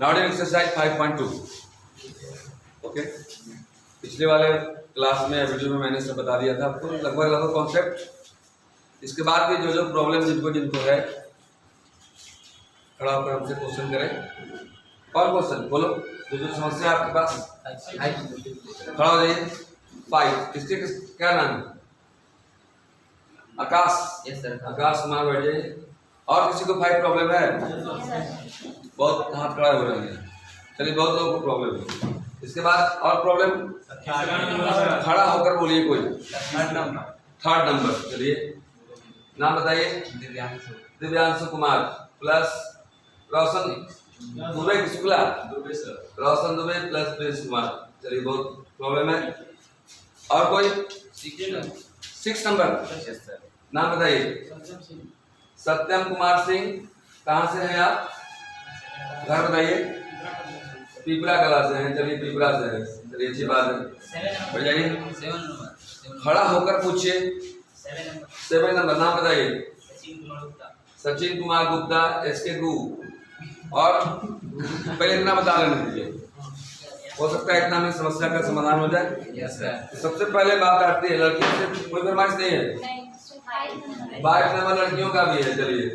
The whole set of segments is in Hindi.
Now exercise 5.2। ओके, पिछले वाले क्लास में वीडियो में मैंने सब बता दिया था आपको लगभग कॉन्सेप्ट। इसके बाद भी जो प्रॉब्लम जिनको है खड़ा होकर हमसे क्वेश्चन करें। और क्वेश्चन बोलो, जो समस्या आपके पास खड़ा हो जाइए। 5 इसके क्या नाम है? आकाश। Yes sir. आकाश कुमार बैठ जाइए। और किसी को 5 प्रॉब्लम है? बहुत हाथ खड़ा हो रहे हैं। चलिए, बहुत लोगों को प्रॉब्लम है। इसके बाद और प्रॉब्लम खड़ा होकर बोलिए कोई। Third number. चलिए, नाम बताइए। दिव्यांशु कुमार प्लस रोशन दुबे शुक्ला। रोशन दुबे प्लस प्रिंस कुमार। चलिए, बहुत प्रॉब्लम है। और कोई? 6 नंबर। नाम बताइए। सत्यम कुमार सिंह। कहाँ से हैं आप? घर बताइए। पिपरा कला से हैं। चलिए, पिपरा से हैं। चलिए, अच्छी बात है। बढ़ जाइए। खड़ा होकर पूछिए। 7 नंबर। नाम बताइए। सचिन कुमार गुप्ता SK गु। और पहले इतना बता लेने दीजिए, हो सकता है इतना में समस्या का समाधान हो जाए। Yes sir. सबसे पहले बात आती है लड़की से कोई फरमाइश नहीं है। 5 नंबर लड़कियों का भी है। चलिए,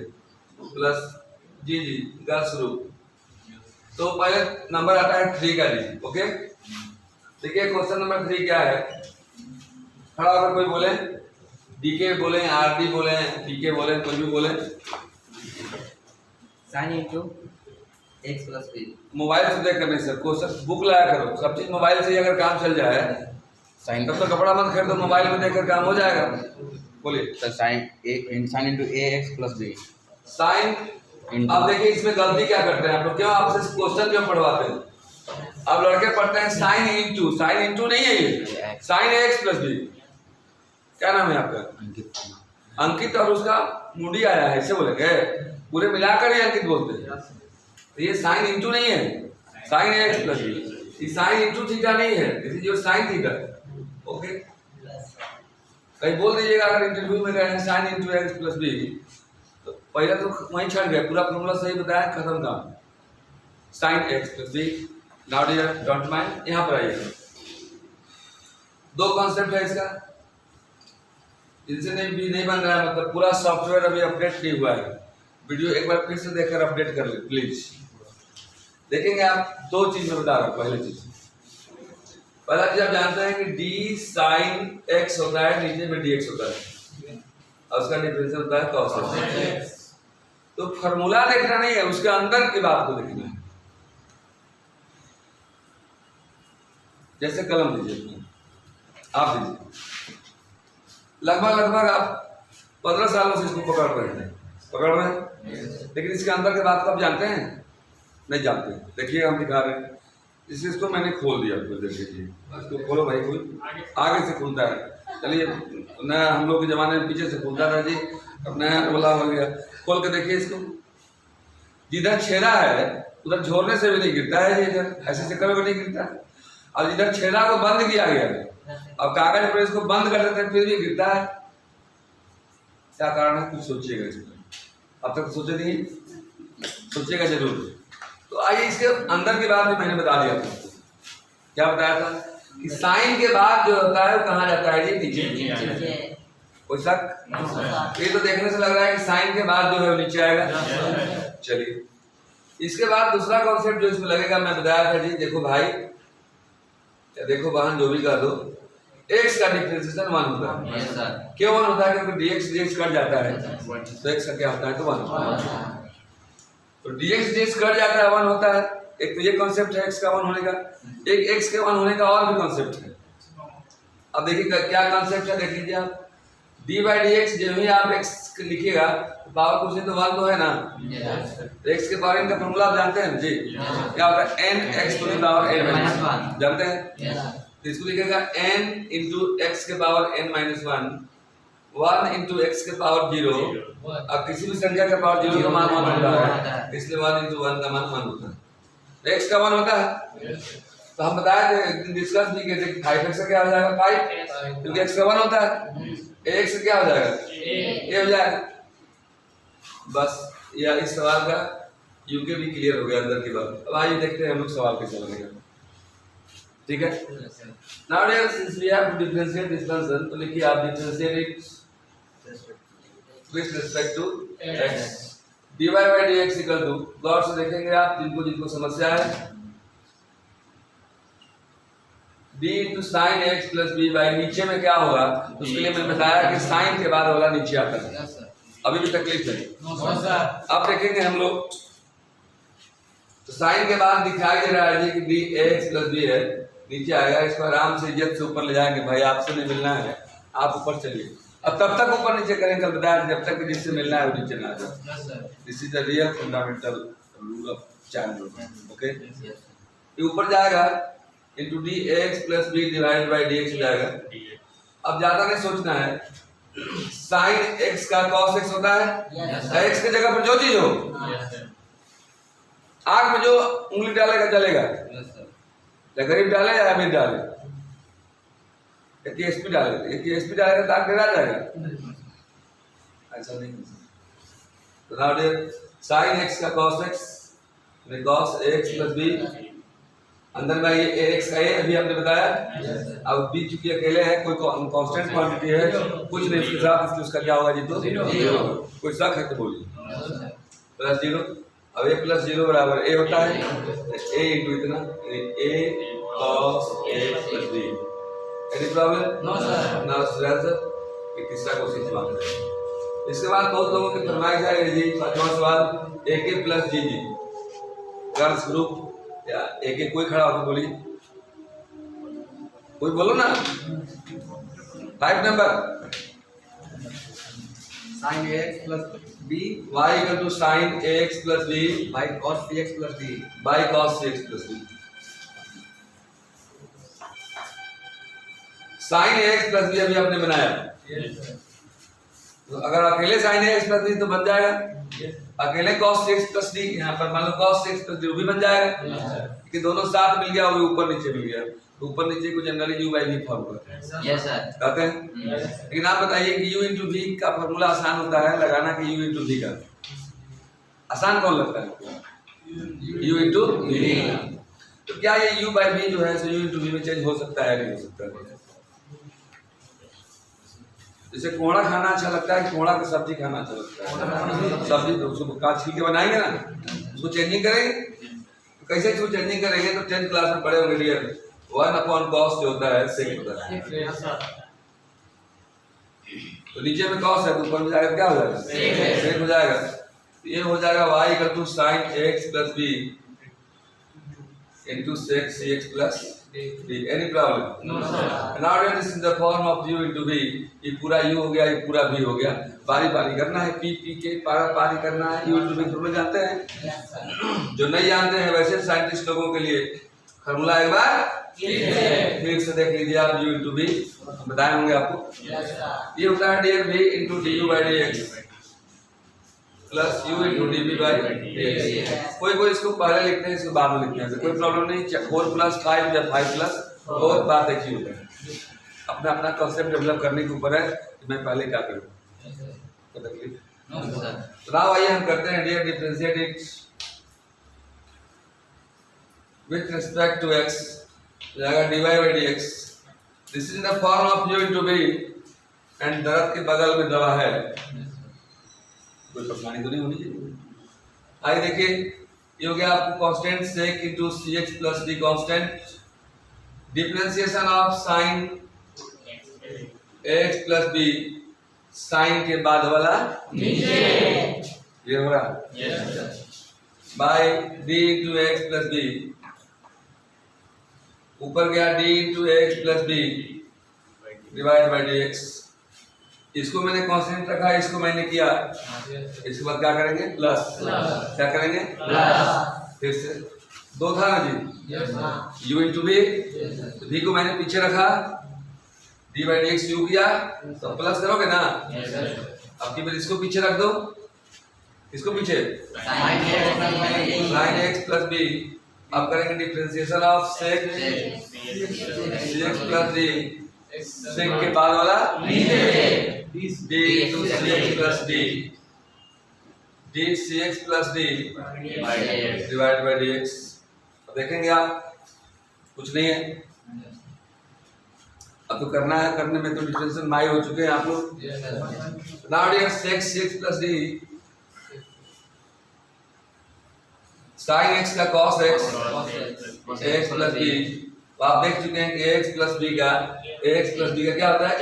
प्लस जी गर्ल्स ग्रुप। तो पहले नंबर आता है 3 का। जी ओके, देखिए क्वेश्चन नंबर 3 क्या है। खड़ा होकर कोई बोले। DK बोले, RD बोले, PK बोले, कोई भी बोले। Sine into x plus b। Mobile से देख कर नहीं सर, क्वेश्चन बुक लाया करो। सब चीज मोबाइल से ही अगर काम चल जाए साइन तब तो कपड़ा मत खरीदो, मोबाइल में देखकर काम हो जाएगा। बोलिए। Sir sine into ax plus b। Sine. अब देखिए इसमें गलती क्या करते हैं आप लोग, क्यों आपसे क्वेश्चन क्यों पढ़वाते हैं? अब लड़के पढ़ते हैं साइन इंटू नहीं है ये, साइन ax प्लस b। क्या नाम है आपका? अंकित। और उसका मुंडी आया है, ऐसे बोलेंगे? पूरे मिलाकर ही अंकित बोलते हैं। तो ये साइन इंटू नहीं है, साइन ax प्लस b। ये साइन इंटू थीटा नहीं है, this is your sine theta. Okay, कहीं बोल दीजिएगा अगर इंटरव्यू में गए हैं sine into x plus b, तो पहले तो वहीं छट गए। पूरा फॉर्मूला सही बताया, खत्म काम। Sine x plus b। Now dear don't mind, यहाँ पर आइए। 2 कॉन्सेप्ट है इसका, इनसे नहीं बन रहा है। मतलब पूरा सॉफ्टवेयर अभी अपडेट नहीं हुआ है। वीडियो एक बार फिर से देखकर अपडेट कर ले प्लीज। देखेंगे आप 2 चीज में बता रहा हूँ। पहली चीज आप जानते हैं कि d साइन x होता है, नीचे में dx होता है, और उसका डिफरेंशियल होता है cos x। तो फॉर्मूला देखना नहीं है, उसके अंदर की बात को देखना है। जैसे कलम दीजिए, आप दीजिए। लगभग आप 15 सालों से इसको पकड़ रहे हैं, लेकिन इसके अंदर के बात को आप जानते हैं? नहीं जानते। देखिए हम दिखा रहे हैं। इसको मैंने खोल दिया, देखिए इसको खोलो भाई। कोई आगे से खुलता है। चलिए, नया हम लोग के जमाने में पीछे से खुलता था जी, अब नया बोला हो गया। खोल के देखिए इसको। जिधर छेड़ा है उधर झोरने से भी नहीं गिरता है, इधर ऐसे से करोगे नहीं गिरता। और जिधर छेड़ा को बंद किया गया, अब कागज पर इसको बंद कर देते हैं फिर भी गिरता है। क्या कारण है? कुछ सोचिएगा इसमें। अब तक सोचे नहीं, सोचिएगा जरूर। तो आइए, इसके अंदर की बात भी मैंने बता दिया था। क्या बताया था कि साइन के बाद जो होता है वो कहाँ जाता है जी? नीचे। कोई शक? ये तो देखने से लग रहा है कि साइन के बाद जो है वो नीचे आएगा। चलिए, इसके बाद दूसरा कॉन्सेप्ट जो इसमें लगेगा, मैं बताया था जी। देखो भाई, देखो बहन, जो भी कर दो, x का डिफरेंशिएशन 1 होता है। Yes sir. क्यों 1 होता है? क्योंकि dx कट जाता है, तो x का क्या होता है? तो 1। तो dx कट जाता है, 1 होता है। एक तो ये कॉन्सेप्ट है x का 1 होने का। एक x के 1 होने का और भी कॉन्सेप्ट है। अब देखिए क्या कॉन्सेप्ट है, देख लीजिए आप। d/dx जो भी आप x लिखिएगा, पावर कुछ नहीं तो 1 तो है ना। तो x के पावर n का फॉर्मूला आप जानते हैं जी? क्या होता है? n(x to the power n-1) जानते हैं? तो इसको लिखेगा n into x के पावर n-1, 1 into x के पावर 0। अब किसी भी संख्या के पावर 0 का मान 1 होता है, इसलिए 1 into 1 का मान 1 होता है। x का 1 होता है। तो हम बताया थे, एक दिन डिस्कस भी किए थे कि 5x का क्या हो जाएगा? 5, क्योंकि x का 1 होता है। x से क्या हो जाएगा? a हो जाएगा। बस यह इस सवाल का यू के भी क्लियर हो गया अंदर की बात। अब आइए देखते हैं हम लोग सवाल कैसे बनेगा। ठीक है, now dear since we have to differentiate this function, तो लिखिए आप differentiate it with respect to x dy by dx equal to, गौर से देखेंगे आप जिनको समस्या है, d into sin x plus b by, नीचे में क्या होगा उसके लिए मैंने बताया कि sin के बाद वाला नीचे आता है। अभी भी तकलीफ है? अब देखेंगे हम लोग, तो sin के बाद दिखाई दे रहा है जी कि dx plus b है, नीचे आएगा, इसको आराम से इज्जत से ऊपर ले जाएंगे। भाई आपसे नहीं मिलना है, आप ऊपर चलिए। अब तब तक ऊपर नीचे करेंगे, कल बताया जब तक जिससे मिलना है वो नीचे ना आ जाए। This is the real fundamental rule of child rule. Okay, ये ऊपर जाएगा into dx plus b divided by dx हो जाएगा। अब ज्यादा नहीं सोचना है, sin x का cos x होता है, x की जगह पर जो चीज हो, आग में जो उंगली डालेगा जलेगा, या गरीब डाले या अमीर डाले, एक एसपी डालेगा तो आग डरा जाएगा, ऐसा नहीं। तो नाउ डियर sin x का cos x plus b, अंदर में ये x का a अभी हमने बताया। अब b चूंकि अकेले है, कोई कांस्टेंट क्वांटिटी है, कुछ नहीं उसके साथ, इसलिए उसका क्या होगा जी? तो 0। कोई शक है तो बोलिए। प्लस 0, अब a प्लस 0 बराबर a होता है, a इंटू इतना a cos a plus b। Any problem? No sir. Now sir एक तीसरा क्वेश्चन सवाल है। इसके बाद बहुत लोगों की फरमाइश है जी, पांचवा सवाल ak plus gg, girls group या एक कोई खड़ा होकर बोलिए, कोई बोलो ना। 5 number sin ax plus b y equal to sin ax plus b by cos cx plus d by cos cx plus b। sin ax plus b अभी आपने बनाया, तो अगर अकेले sin ax plus b तो बन जाएगा, अकेले cos x plus d, यहाँ पर मान लो cos x plus d भी बन जाएगा, कि दोनों साथ मिल गया, वो ऊपर नीचे मिल गया। तो ऊपर नीचे को generally u by v form करते हैं। यस सर, कहते हैं। लेकिन आप बताइए कि u into v का फॉर्मूला आसान होता है लगाना कि u into v का? आसान कौन लगता है? u into v। तो क्या ये u by v जो है सो u into v में चेंज हो सकता है? नहीं हो सकता। जैसे कोहड़ा खाना अच्छा लगता है, कोहड़ा की सब्जी खाना अच्छा लगता है। सब्जी तो उसको काट छील के बनाएंगे ना, उसको चेंजिंग करेंगे, तो कैसे इसको चेंजिंग करेंगे? तो 10th क्लास में पढ़े होंगे डियर, 1/cos जो होता है sec होता है। तो नीचे में cos है तो ऊपर में जाएगा क्या हो जाएगा? sec हो जाएगा। तो ये हो जाएगा y equal to sin x plus b into sec cx plus d। Any problem? No sir. Now this is the form of u into v। ये पूरा u हो गया, ये पूरा v हो गया। बारी बारी करना है, p के पारी करना है। u into v फॉर्मूला जानते हैं? जो नहीं जानते हैं वैसे साइंटिस्ट लोगों के लिए फॉर्मूला एक बार फिर से देख लीजिए आप। u into v बताए होंगे आपको। ये होता है dear v into du by dx plus u into dv by dx। कोई इसको पहले लिखते हैं, इसको बाद में लिखते हैं, कोई प्रॉब्लम नहीं। 4 + 5 या 5 + बहुत बात देखी होता है। अपना अपना कॉन्सेप्ट डेवलप करने के ऊपर है कि मैं पहले क्या करूँ। तो तकलीफ तो नाउ आइए हम करते हैं dear differentiate it with respect to x, जाएगा dy by dx। This is the form of u into v and दर्द के बगल में दवा है, कोई परेशानी तो नहीं होनी चाहिए। आइए देखिए, ये हो गया आपको constant sec into ch plus d constant, differentiation of sin x plus b, sin के बाद वाला नीचे, ये हो रहा by d into x plus b, ऊपर गया d into x plus b divide by dx। इसको मैंने कांस्टेंट रखा, इसको मैंने किया, इसके बाद क्या करेंगे? प्लस। क्या करेंगे? प्लस। फिर से दो था ना जी, u into v, तो v को मैंने पीछे रखा, d by dx u किया, तो प्लस करोगे ना। अब की बार इसको पीछे रख दो, इसको पीछे sin x plus b। अब करेंगे differentiation of sec cx plus d, sec के बाद वाला नीचे, d into cx plus d, d D C x plus D divide by D X. देखेंगे आप कुछ नहीं है, अब तो करना है, करने में तो डिफरेंशियल माई हो चुके हैं आप लोग। Now dear sec c x plus d sine x का cos x x plus b. तो आप देख चुके हैं कि एक्स प्लस बी का क्या होता है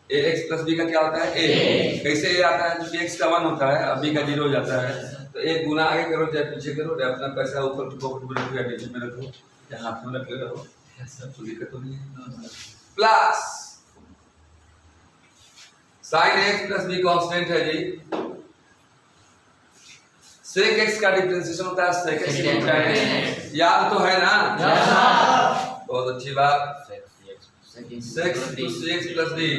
ए एक्स प्लस बी का क्या होता है ए। कैसे ए आता है? क्योंकि एक्स का 1 होता है, अब बी का 0 हो जाता है, तो एक गुना आगे करो चाहे पीछे करो, चाहे अपना पैसा ऊपर पॉकेट में रखो या नीचे में रखो या हाथ में रखे रहो, कोई दिक्कत तो नहीं है। Plus sine x plus b constant है जी, सेक एक्स का डिफरेंशिएशन होता है sec x into tan x, याद तो है ना? बहुत अच्छी बात। Sec two c x plus d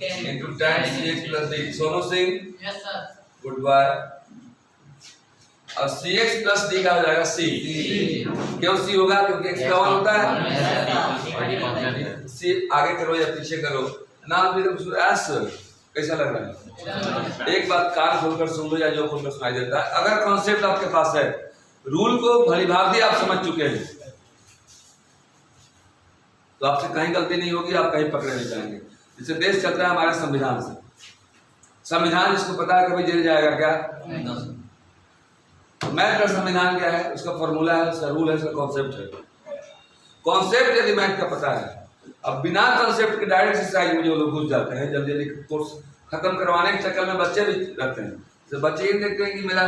into tan c x plus d. Sonu Singh good bye. और सी एक्स प्लस डी का हो जाएगा सी। क्यों सी होगा? क्योंकि एक्स का 1 होता है। सी आगे करो या पीछे करो, नाम भी तो एस। कैसा लग रहा है? एक बात कान खोलकर सुन लो या जो खोलकर सुनाई देता है, अगर कॉन्सेप्ट आपके पास है, रूल को भली भांति आप समझ चुके हैं, तो आपसे कहीं गलती नहीं होगी, आप कहीं पकड़े नहीं जाएंगे। जैसे देश चलता है हमारे संविधान से, संविधान जिसको पता है कभी जेल जाएगा क्या? मैथ का संविधान क्या है? उसका फॉर्मूला है, उसका रूल है, उसका कॉन्सेप्ट है। कॉन्सेप्ट यदि मैथ का पता है, अब बिना कॉन्सेप्ट के डायरेक्ट एक्सरसाइज में जो लोग घुस जाते हैं, जल्दी जल्दी कोर्स खत्म करवाने के चक्कर में बच्चे भी रहते हैं। तो बच्चे ये देखते हैं कि मेरा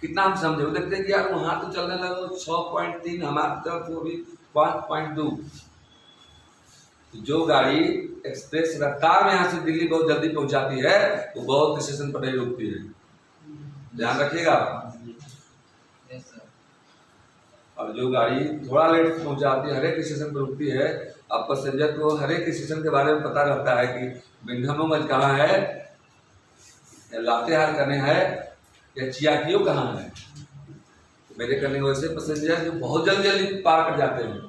कितना हम समझे, वो देखते हैं कि यार वहां तो चलने लगा 6.3, हमारी तरफ तो अभी 5.2। जो गाड़ी एक्सप्रेस रफ्तार में यहाँ से दिल्ली बहुत जल्दी पहुंचाती है, वो बहुत स्टेशन पर नहीं रुकती है, ध्यान रखिएगा। और जो गाड़ी थोड़ा लेट पहुंचाती है, हर एक स्टेशन पर रुकती है, अब पैसेंजर को हर एक स्टेशन के बारे में पता रहता है कि बिंधमगंज कहाँ है, या लातेहार करने है, या चियाकियो कहाँ है। मेरे करने वैसे पैसेंजर जो बहुत जल्दी पार कर जाते हैं,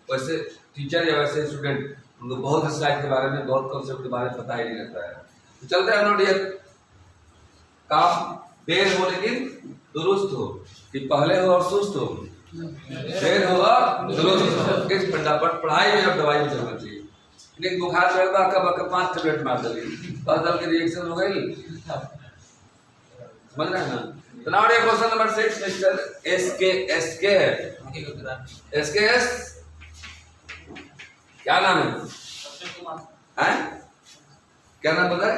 वैसे टीचर या वैसे स्टूडेंट उनको बहुत स्लाइड के बारे में, बहुत कॉन्सेप्ट के बारे में पता ही नहीं रहता है। तो चलते हैं नोटिए, काम देर हो लेकिन दुरुस्त हो, कि पहले हो और सुस्त हो, देर हो और दुरुस्त हो। किस फंडापट पढ़ाई में और दवाई में चलना चाहिए। लेकिन बुखार चढ़ बा कब 5 टैबलेट मार देगी, बदल के रिएक्शन हो गई, समझ रहे हैं ना? तो now question number 6 mister SK है। एसके क्या नाम है? क्या नाम पता है?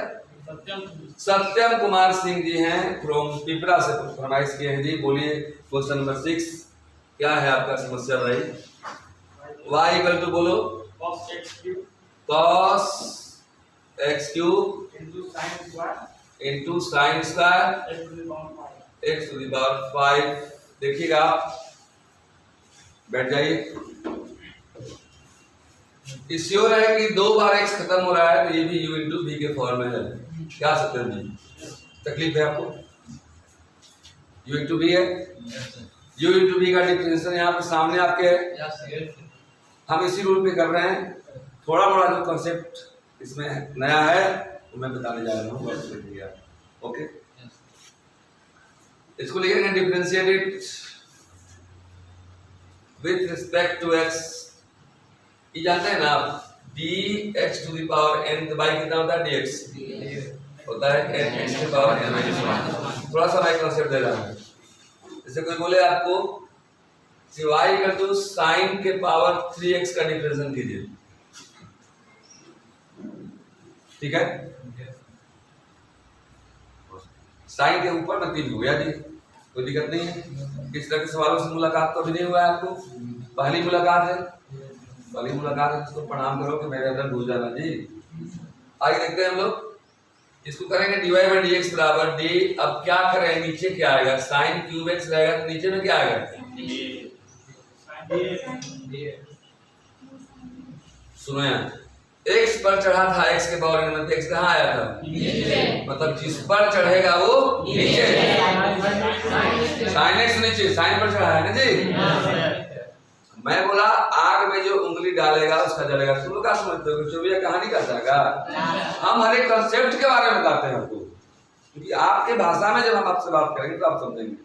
सत्यम कुमार सिंह जी हैं, फ्रॉम पिपरा से फरमाइश किए हैं जी। बोलिए क्वेश्चन नंबर 6 क्या है आपका समस्या भाई? y इक्वल टू बोलो cos x cube into sine square x to the power 5। देखिएगा, बैठ जाइए। श्योर है कि 2 बार x खत्म हो रहा है, तो ये भी u इंटू v के फॉर्म में है। क्या सत्यम जी, तकलीफ है आपको? u इंटू v है, u इंटू v का डिफरेंशियल यहाँ पे सामने आपके है। हम इसी रूल पे कर रहे हैं। थोड़ा मोड़ा जो कॉन्सेप्ट इसमें नया है वो मैं बताने जा रहा हूँ। ओके, इसको लिखेंगे differentiate it with respect to x। ये जानते हैं ना आप, dx to the power n by कितना होता है? dx होता है n x to the power n minus 1। थोड़ा सा मैं कॉन्सेप्ट दे रहा हूँ। जैसे कोई बोले आपको y इक्वल टू साइन के पावर 3x का डिफरेंशियल कीजिए, ठीक है? साइन के ऊपर ना 3 हो गया जी, कोई दिक्कत नहीं है। किस तरह के सवालों से मुलाकात तो अभी नहीं हुआ है आपको, पहली मुलाकात है, पहली मुलाकात है, इसको प्रणाम करो कि मेरे अंदर घुस जाना जी। आगे देखते हैं हम लोग, इसको करेंगे dy बाई dx बराबर d। अब क्या करें, नीचे क्या आएगा? साइन क्यूब x रहेगा, तो नीचे में क्या आएगा? सुनो यार, x पर चढ़ा था x के पावर n में, x कहाँ आया था? मतलब जिस पर चढ़ेगा वो नीचे। साइन x नीचे, साइन पर चढ़ा है ना जी। मैं बोला आग में जो उंगली डालेगा उसका जलेगा। तुम लोग क्या समझते हो? चौबिया कहानी का जाएगा? हम हर एक कंसेप्ट के बारे में बताते हैं आपको। क्योंकि आपके भाषा में जब हम आपसे बात करेंगे तो आप समझेंगे।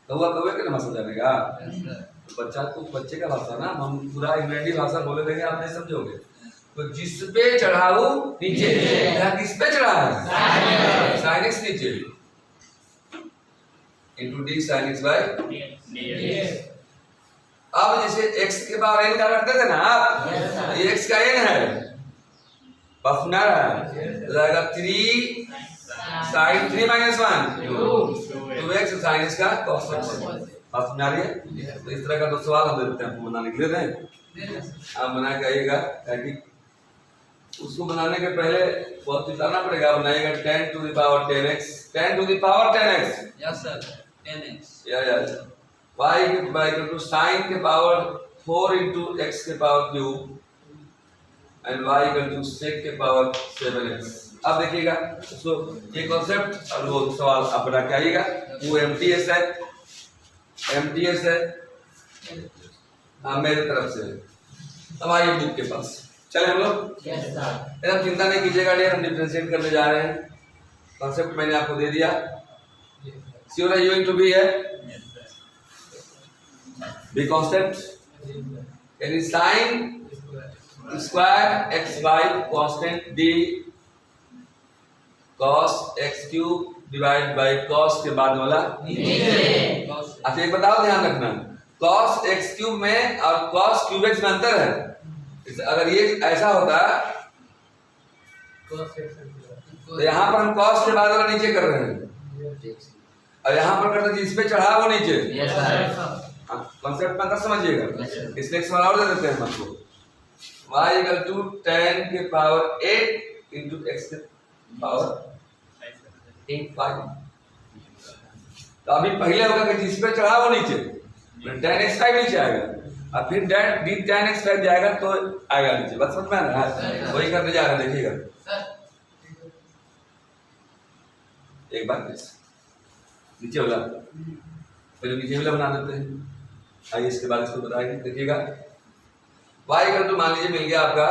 कौआ कौए के नमस्ते जानेगा तो बच्चा तो बच्चे का भाषा ना, हम पूरा इंग्लैंडी भाषा बोले देंगे आप नहीं समझोगे। तो जिस पे चढ़ाओ नीचे, यहाँ किस पे चढ़ा है? sin x नीचे into d sin x by अब जैसे x के पावर n का करते थे ना आप, ये x का n है पफना रहा है, जाएगा 3 sin 3 minus 1 2x sin x का cos x पफना रही है। तो इस तरह का दो सवाल हम देते हैं आपको बनाने के लिए, आप बना के आइएगा, ताकि उसको बनाने के पहले बहुत चिताना पड़ेगा। बनाइएगा 10 to the power 10x 10 to the power 10x Yes sir. 10x. या y equal to sin के पावर 4 into x के power cube and y equal to sec के पावर 7x। अब देखिएगा उसको ये कॉन्सेप्ट और वो सवाल आप बना के आइएगा। वो एमटीएस है मेरे तरफ से। अब आइए बुक के पास चले हम लोग। एकदम चिंता नहीं कीजिएगा डियर, हम डिफरेंशिएट करने जा रहे हैं। कॉन्सेप्ट मैंने आपको दे दिया। श्योर है यूइंग टू बी है बी कांस्टेंट यानी sin square x by constant d cos x cube divide by cos के बाद वाला अच्छा एक बताओ ध्यान रखना, cos x क्यूब में और cos क्यूब x में अंतर है। अगर ये ऐसा होता तो यहाँ पर हम cos के बाद वाला नीचे कर रहे हैं और यहाँ पर करते जिस पे चढ़ा वो नीचे। कॉन्सेप्ट में अंदर समझिएगा, इसलिए एक सवाल और दे देते हैं आपको। y इक्वल टू 10 के पावर 8 इंटू x के पावर 5। तो अभी पहले होगा कि जिस पे चढ़ा वो नीचे, 10x 5 नीचे आएगा और फिर d 10x 5 जाएगा तो आएगा नीचे। बस समझ में आ रहा है, वही करने जा रहा है। देखिएगा एक बार नीचे वाला पहले नीचे वाला बना देते हैं, आइए इसके बाद इसको बताएंगे। देखिएगा y इक्वल टू मान लीजिए मिल गया आपका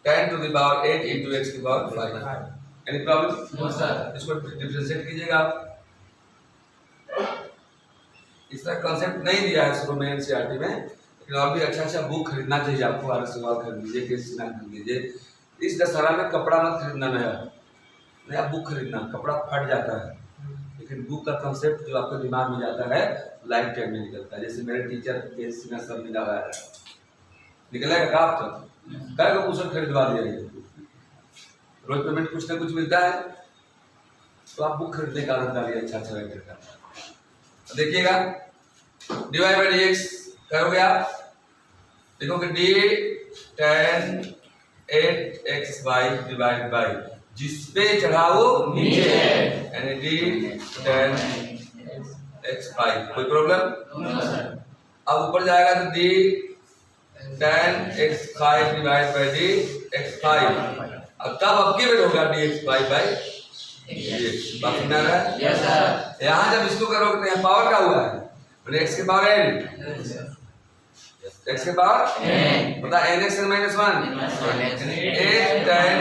10 to the power 8 into x की पावर 5। Any problem? इसको डिफरेंशिएट कीजिएगा आप। इस तरह कॉन्सेप्ट नहीं दिया है शुरू में एनसीईआरटी में, लेकिन और भी अच्छा बुक खरीदना चाहिए आपको। आर सवाल खरीद लीजिए, केस खरीद लीजिए। इस दशहरा में कपड़ा मत खरीदना, नया बुक खरीदना। कपड़ा फट जाता है, लेकिन बुक का कॉन्सेप्ट जो आपके दिमाग में जाता है लाइफ टाइम में निकलता है। जैसे मेरे टीचर के सब मिला हुआ है, निकलेगा का आप तक कई को कुछ खरीदवा दिया, रोज पेमेंट कुछ ना कुछ मिलता है, तो आप बुक खरीदने का आनंद डालिए अच्छा राइटर का। देखिएगा डिवाइड बाई डी एक्स करोगे आप, देखोगे D 10 8x by divide by जिस पे चढ़ाओ नीचे यानी डी 10x 5। कोई प्रॉब्लम? अब ऊपर जाएगा तो D 10x 5 divide by D x 5। अब तब अब की वेट होगा डी x 5 बाई बाकी ना रहा। यहाँ जब इसको करोगे तो यहाँ पावर का हुआ है x के पावर n, x के पावर बता nx n minus 1 8 10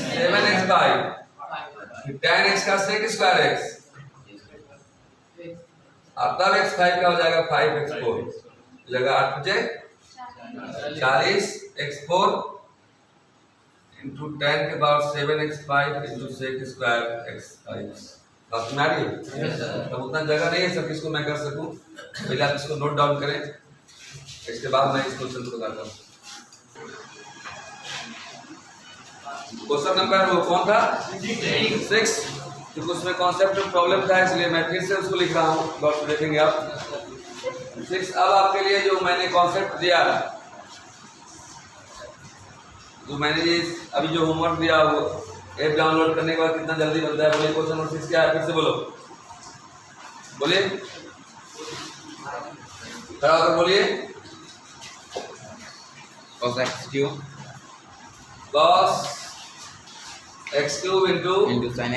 7x 5 10 x का sec स्क्वायर x। अब तब x 5 का हो जाएगा 5x 4 लगा 8 बचे 40 x 4 इंटू 10 के power 7x 5 into sec square x 5। बात सुना रही है? तब उतना जगह नहीं है सब इसको मैं कर सकूं, पहले आप इसको नोट डाउन करें, इसके बाद मैं इस क्वेश्चन को बताता हूँ। क्वेश्चन नंबर वो कौन था? 6। क्योंकि उसमें कॉन्सेप्ट में प्रॉब्लम था इसलिए मैं फिर से उसको लिख रहा हूँ, बहुत देखेंगे आप 6। अब आपके लिए जो मैंने कॉन्सेप्ट दिया, जो मैंने ये अभी जो होमवर्क दिया वो ऐप डाउनलोड करने के बाद कितना जल्दी बनता है बोलिए। क्वेश्चन नंबर 6 क्या है? फिर से बोलो, बोलिए, खड़ा होकर बोलिए। cos x cube cos x cube into sin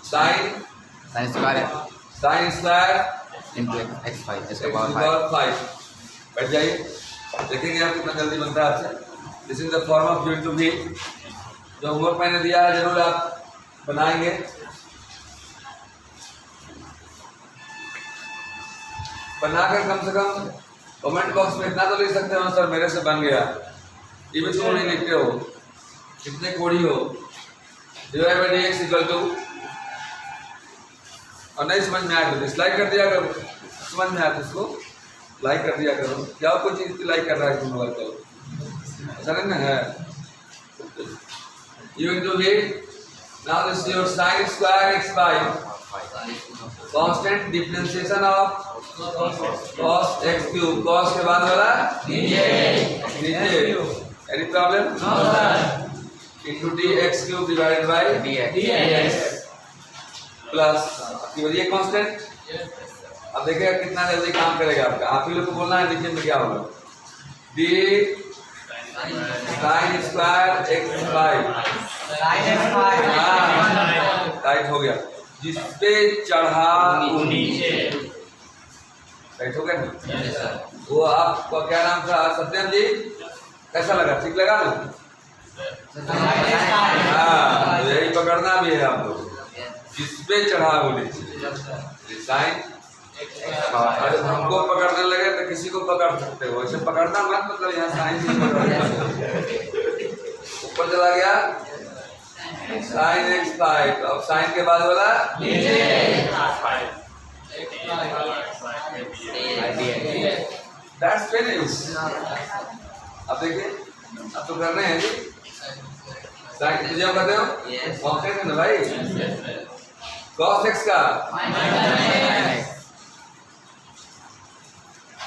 square into x 5 x power 5। बैठ जाइए, देखेंगे आप कितना जल्दी बनता है आपसे। This is the form of unit to be. जो होमवर्क मैंने दिया है जरूर आप बनाएंगे। बनाकर कम से कम कमेंट बॉक्स में इतना तो लिख सकते हो सर मेरे से बन गया। ये भी तुम नहीं लिखते हो, कितने कोड़ी हो। Divide by dx equal to, और नहीं समझ में आया तो डिसलाइक कर दिया करो, समझ में आया तो उसको लाइक कर दिया करो। क्या कोई चीज़ लाइक कर रहा है तुम मोबाइल को, ऐसा नहीं ना है। You into it. Now this is your sin square x by constant differentiation of cos x cube. Cos के बाद वाला नीचे। Any problem? No sir. Into dx cube divided by dx plus ये constant। अब देखिए कितना जल्दी काम करेगा आपका। आप ही लोग को बोलना है नीचे में क्या होगा। d sin square x by tight हो गया, जिसपे चढ़ा नीचे। टाइट हो गया ना। वो आपका क्या नाम था सत्यम जी, कैसा लगा, ठीक लगा ना? हाँ, तो यही पकड़ना भी है आपको, जिसपे चढ़ा वो नीचे। साइन अरे हमको पकड़ने लगे तो किसी को पकड़ सकते हो, ऐसे पकड़ना मत, मतलब यहाँ साइन ऊपर चला गया साइन एक्स फाइव। अब साइन के बाद बोला दैट्स फिनिश। अब देखिए अब तो कर रहे हैं जी, साइन तुझे हम कहते हो कॉन्स्टेंट है ना भाई। कॉस एक्स का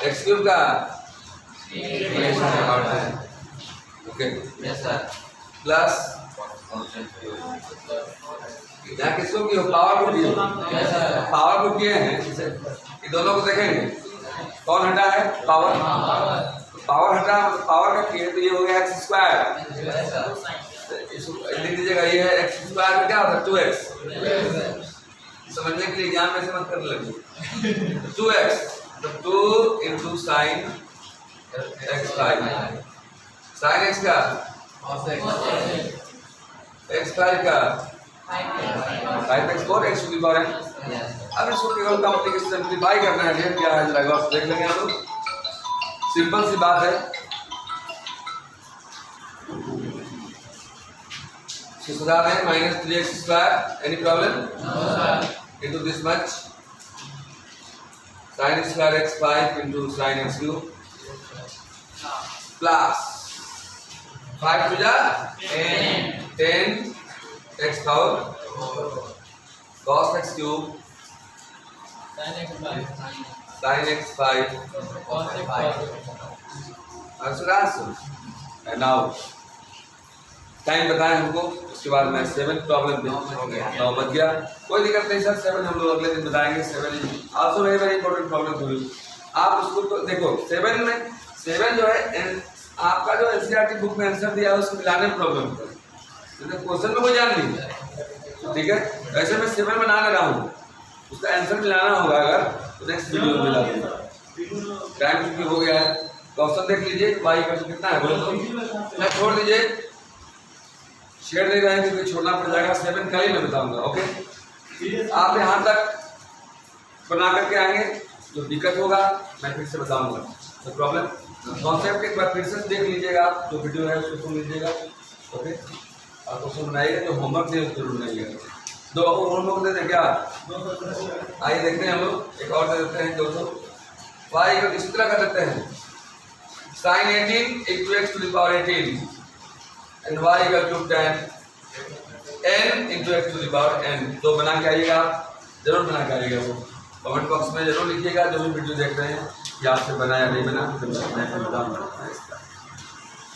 एक्स क्यूब का ओके प्लस यहाँ किसको की हो, पावर को किए, पावर को किए हैं। ये दोनों को देखेंगे कौन हटा है, पावर। पावर हटा पावर का किए तो ये हो गया एक्स स्क्वायर। लिख दीजिएगा ये है एक्स स्क्वायर में क्या होता है 2x। समझने के लिए एग्जाम में से मत करने लगे। 2x तो 2 into sin x five. sin x का x फाइव का 5x 4x की पावर है। अब इसको केवल कॉम्प्लिकेशन सिंपलीफाई करना है, ये क्या है जरा देख लेंगे हम लोग। सिंपल सी बात है, सुधा में minus 3x square. Any problem? Into this much sin square x five into sin x क्यूब प्लस 5 टू जा 10 x power cos x cube sin x five and now time बताएं हमको, उसके बाद मैं 7 प्रॉब्लम 9 बज गया, कोई दिक्कत नहीं सर। 7 हम लोग अगले दिन बताएंगे। 7 also very very important problem to you. आप उसको तो देखो 7 में 7 जो है आपका जो एनसीईआरटी बुक में आंसर दिया है उसको मिलाने में प्रॉब्लम होता है, क्वेश्चन में कोई जान नहीं, ठीक है। ऐसे मैं 7 बना ले रहा हूँ, उसका आंसर मिलाना होगा अगर तो नेक्स्ट वीडियो में मिला दूंगा। टाइम क्योंकि हो गया है, क्वेश्चन देख लीजिए वाई का कितना है बोलो तो मैं छोड़ दीजिए, शेयर नहीं रहेंगे क्योंकि छोड़ना पड़ जाएगा। 7 कल ही मैं बताऊंगा। ओके, आप यहाँ तक बना करके आएंगे, जो दिक्कत होगा मैं फिर से बताऊंगा, तो प्रॉब्लम कॉन्सेप्ट एक बार फिर से देख लीजिएगा, आप जो वीडियो है उसको सुन लीजिएगा। ओके, और क्वेश्चन बनाइएगा, जो होमवर्क दिए उसको जरूर बनाइएगा। 2 होमवर्क दे दें क्या? आइए देखते हैं हम लोग, एक और दे देते हैं 200। वाई को इस तरह कर देते हैं, sin 18 into x to the power 18 and y equal to 10 n into x to the power n। तो बना के आइएगा, जरूर बना के आइएगा। वो कमेंट बॉक्स में जरूर लिखिएगा जो भी वीडियो देख रहे हैं कि आपसे बनाया नहीं बना, तो मैं बताऊंगा।